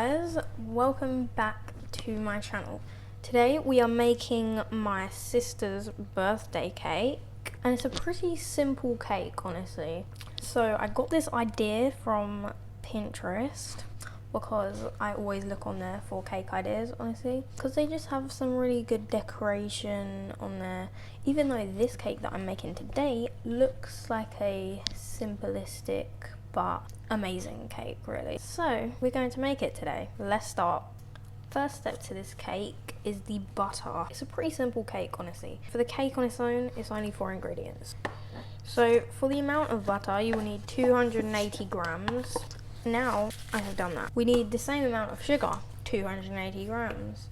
guys, welcome back to my channel. Today we are making my sister's birthday cake, and it's a pretty simple cake, honestly. So I got this idea from Pinterest because I always look on there for cake ideas, honestly, because they just have some really good decoration on there, even though this cake that I'm making today looks like a simplistic but amazing cake, really. So we're going to make it today. Let's start. First step to this cake is the butter. It's a pretty simple cake, honestly. For the cake on its own, it's only 4 ingredients. So for the amount of butter, you will need 280 grams. Now I have done that. We need the same amount of sugar, 280 grams.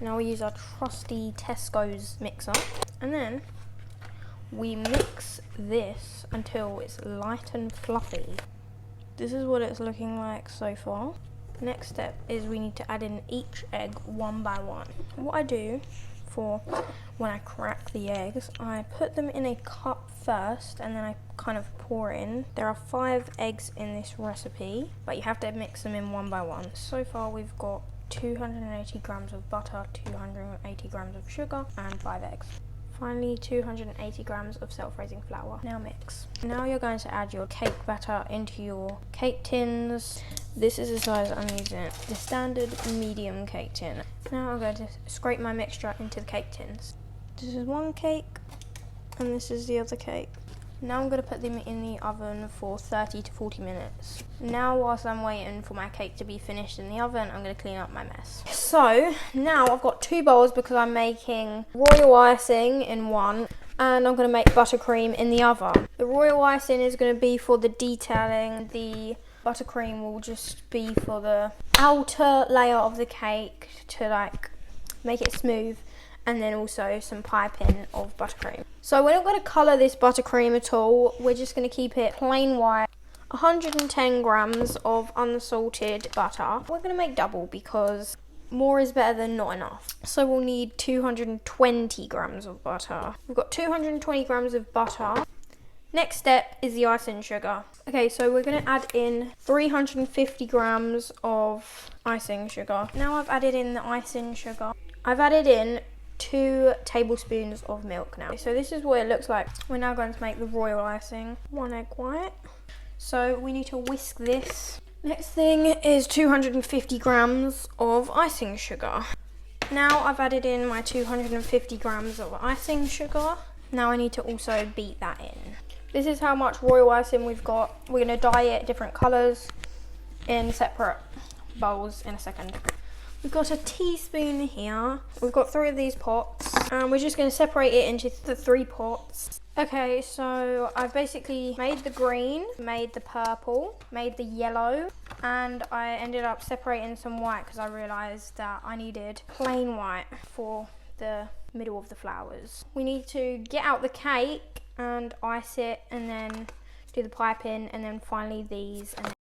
Now we use our trusty Tesco's mixer, and then we mix this until it's light and fluffy. This is what it's looking like so far. Next step is we need to add in each egg one by one. What I do for when I crack the eggs, I put them in a cup first and then I kind of pour in. There are 5 eggs in this recipe, but you have to mix them in one by one. So far we've got 280 grams of butter, 280 grams of sugar, and 5 eggs. Finally, 280 grams of self-raising flour. Now mix. Now you're going to add your cake batter into your cake tins. This is the size I'm using, the standard medium cake tin. Now I'm going to scrape my mixture into the cake tins. This is one cake, and this is the other cake. Now I'm going to put them in the oven for 30 to 40 minutes. Now whilst I'm waiting for my cake to be finished in the oven, I'm going to clean up my mess. So now I've got 2 bowls because I'm making royal icing in one and I'm going to make buttercream in the other. The royal icing is going to be for the detailing. The buttercream will just be for the outer layer of the cake to make it smooth, and then also some piping of buttercream. So we're not going to colour this buttercream at all. We're just going to keep it plain white. 110 grams of unsalted butter. We're going to make double because more is better than not enough. So we'll need 220 grams of butter. We've got 220 grams of butter. Next step is the icing sugar. Okay, so we're going to add in 350 grams of icing sugar. Now I've added in the icing sugar. I've added in 2 tablespoons of milk now. So this is what it looks like. We're now going to make the royal icing. 1 egg white. So we need to whisk this. Next thing is 250 grams of icing sugar. Now I've added in my 250 grams of icing sugar. Now I need to also beat that in. This is how much royal icing we've got. We're going to dye it different colours in separate bowls in a second. We've got a teaspoon here. We've got 3 of these pots, and we're just going to separate it into the 3 pots. Okay, so I've basically made the green, made the purple, made the yellow, and I ended up separating some white because I realised that I needed plain white for the middle of the flowers. We need to get out the cake and ice it, and then do the piping, and then finally these, and